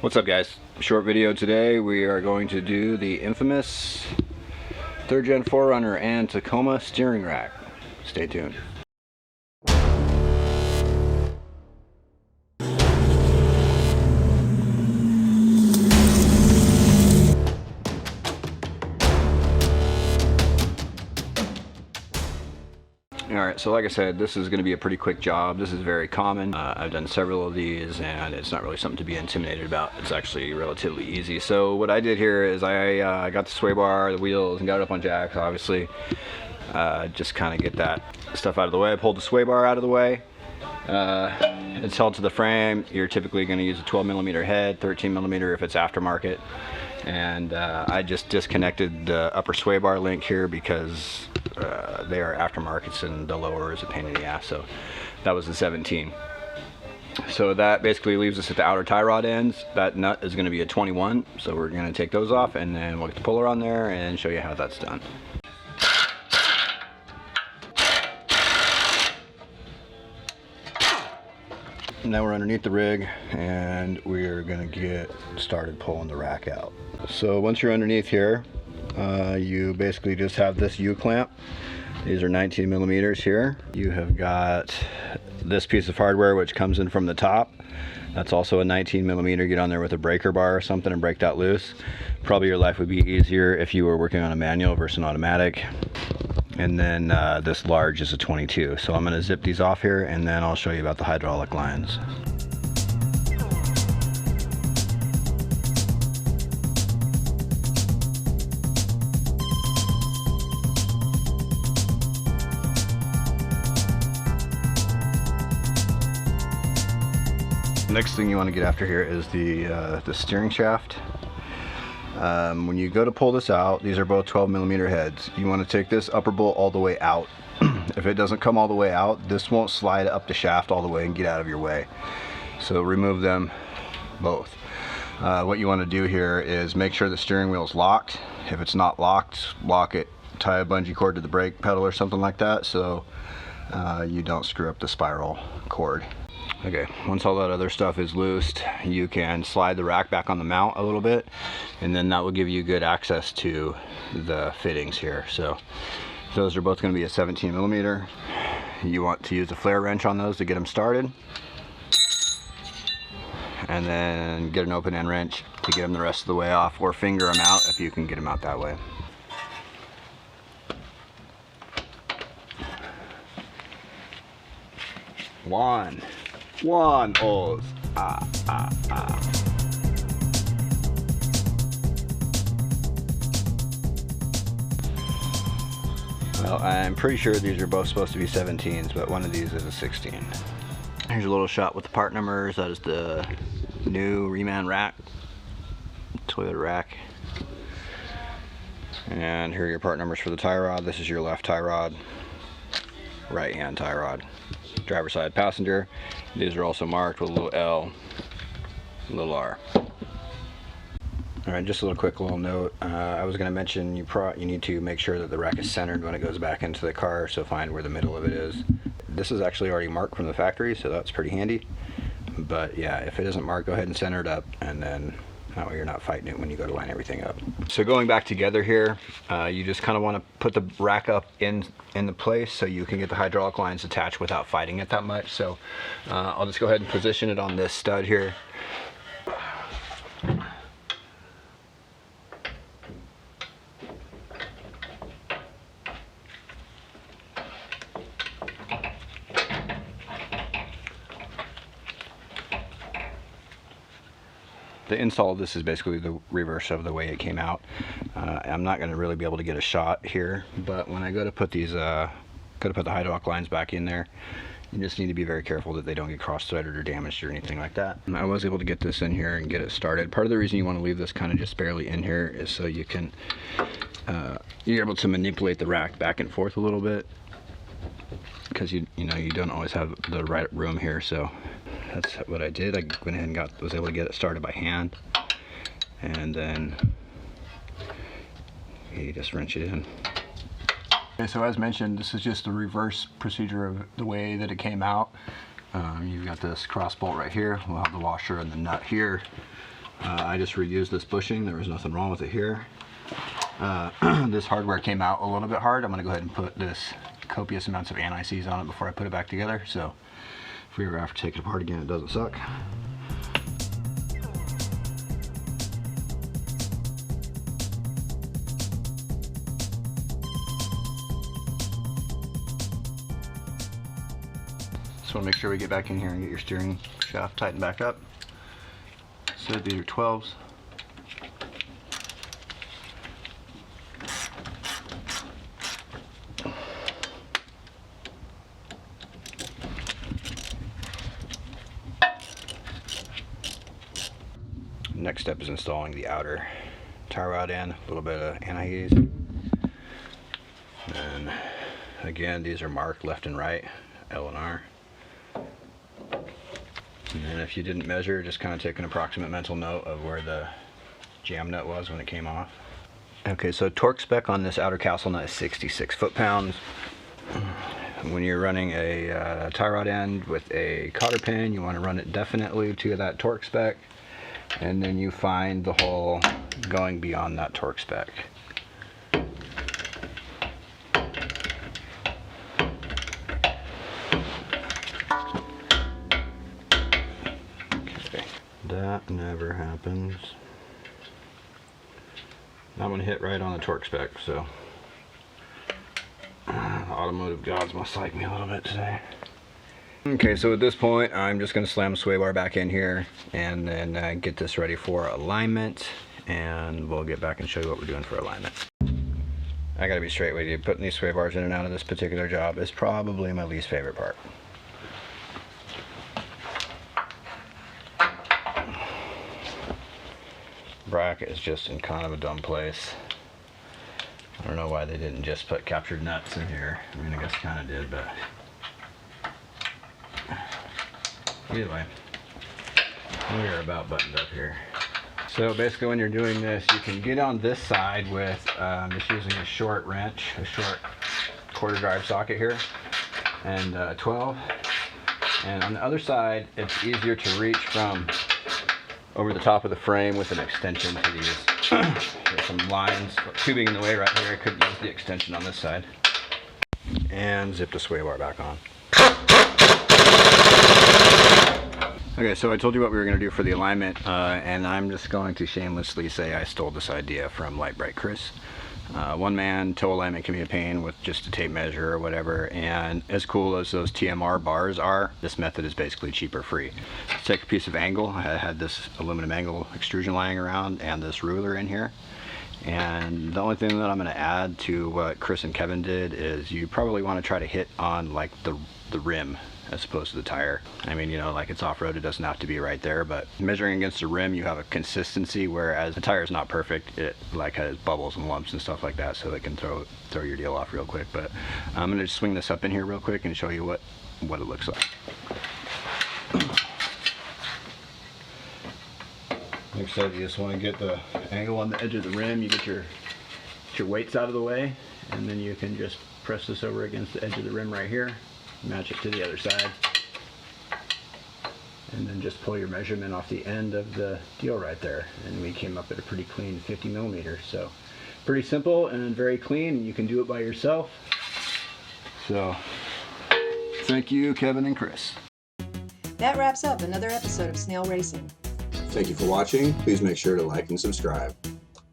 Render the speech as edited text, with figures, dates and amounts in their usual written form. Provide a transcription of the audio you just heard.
What's up, guys? Short video today. We are going to do the infamous 3rd Gen 4Runner and Tacoma steering rack. Stay tuned. Alright, so like I said, this is going to be a pretty quick job. This is very common. I've done several of these and it's not really something to be intimidated about. It's actually relatively easy. So what I did here is I got the sway bar, the wheels, and got it up on jacks, obviously. Just kind of get that stuff out of the way. I pulled the sway bar out of the way. It's held to the frame. You're typically going to use a 12mm head, 13mm if it's aftermarket. And I just disconnected the upper sway bar link here because they are aftermarkets and the lower is a pain in the ass. So that was the 17. So that basically leaves us at the outer tie rod ends. That nut is going to be a 21, so we're going to take those off and then we'll get the puller on there and show you how that's done. Now we're underneath the rig and we're gonna get started pulling the rack out. So once you're underneath here, you basically just have this U-clamp. These are 19mm here. You have got this piece of hardware which comes in from the top. That's also a 19mm. Get on there with a breaker bar or something and break that loose. Probably your life would be easier if you were working on a manual versus an automatic. And then this large is a 22. So I'm going to zip these off here and then I'll show you about the hydraulic lines. Next thing you want to get after here is the steering shaft. When you go to pull this out, these are both 12mm heads. You want to take this upper bolt all the way out. If it doesn't come all the way out, this won't slide up the shaft all the way and get out of your way. So remove them both. What you want to do here is make sure the steering wheel is locked. If it's not locked, lock it. Tie a bungee cord to the brake pedal or something like that so you don't screw up the spiral cord. Okay, once all that other stuff is loosed, you can slide the rack back on the mount a little bit, and then that will give you good access to the fittings here. So those are both going to be a 17mm. You want to use a flare wrench on those to get them started, and then get an open end wrench to get them the rest of the way off, or finger them out if you can get them out that way. One, O's. Well, I'm pretty sure these are both supposed to be 17s, but one of these is a 16. Here's a little shot with the part numbers. That is the new reman rack, toilet rack. And here are your part numbers for the tie rod. This is your left tie rod, right hand tie rod. Driver side passenger. These are also marked with a little L, a little R. Alright, just a quick little note. I was going to mention you need to make sure that the rack is centered when it goes back into the car, so find where the middle of it is. This is actually already marked from the factory, so that's pretty handy. But yeah, if it isn't marked, go ahead and center it up, and then that way you're not fighting it when you go to line everything up. So going back together here, you just kind of want to put the rack up in the place so you can get the hydraulic lines attached without fighting it that much. So I'll just go ahead and position it on this stud here. The install of this is basically the reverse of the way it came out. I'm not going to really be able to get a shot here, but when I go to put these, the hydraulic lines back in there, you just need to be very careful that they don't get cross-threaded or damaged or anything like that. I was able to get this in here and get it started. Part of the reason you want to leave this kind of just barely in here is so you can, you're able to manipulate the rack back and forth a little bit, because you don't always have the right room here. So that's what I did. I went ahead and was able to get it started by hand, and then you just wrench it in. Okay, so as mentioned, this is just the reverse procedure of the way that it came out. You've got this cross bolt right here. We'll have the washer and the nut here. I just reused this bushing. There was nothing wrong with it here. This hardware came out a little bit hard. I'm going to go ahead and put this copious amounts of anti-seize on it before I put it back together, so if we ever have to take it apart again, it doesn't suck. Just want to make sure we get back in here and get your steering shaft tightened back up. So these are 12s. Next step is installing the outer tie rod end, a little bit of anti-seize. And again, these are marked left and right, L and R. And then if you didn't measure, just kind of take an approximate mental note of where the jam nut was when it came off. Okay, so torque spec on this outer castle nut is 66 foot-pounds. When you're running a tie rod end with a cotter pin, you want to run it definitely to that torque spec, and then you find the hole going beyond that torque spec. Okay, that never happens. That one hit right on the torque spec, so the automotive gods must like me a little bit today. Okay, so at this point, I'm just going to slam the sway bar back in here and then get this ready for alignment, and we'll get back and show you what we're doing for alignment. I gotta be straight with you, putting these sway bars in and out of this particular job is probably my least favorite part. Bracket is just in kind of a dumb place. I don't know why they didn't just put captured nuts in here. I mean, I guess kind of did, but either way, we are about buttoned up here. So basically when you're doing this, you can get on this side with just using a short wrench, a short quarter drive socket here, and 12. And on the other side, it's easier to reach from over the top of the frame with an extension to these. There's some lines, tubing in the way right here. I couldn't use the extension on this side. And zip the sway bar back on. Okay, so I told you what we were going to do for the alignment, and I'm just going to shamelessly say I stole this idea from Lite Brite Chris. One man toe alignment can be a pain with just a tape measure or whatever, and as cool as those TMR bars are, this method is basically cheaper free. Let's take a piece of angle. I had this aluminum angle extrusion lying around and this ruler in here. And the only thing that I'm going to add to what Chris and Kevin did is you probably want to try to hit on like the rim as opposed to the tire. I mean, you know, like it's off-road, it doesn't have to be right there, but measuring against the rim, you have a consistency, whereas the tire is not perfect. It like has bubbles and lumps and stuff like that, so it can throw your deal off real quick. But I'm gonna just swing this up in here real quick and show you what it looks like. Like I said, you just want to get the angle on the edge of the rim. You get your weights out of the way, and then you can just press this over against the edge of the rim right here. Match it to the other side, and then just pull your measurement off the end of the deal right there, and we came up at a pretty clean 50 millimeters. So pretty simple and very clean. You can do it by yourself. So thank you, Kevin and Chris. That wraps up another episode of Snale Racing. Thank you for watching. Please make sure to like and subscribe.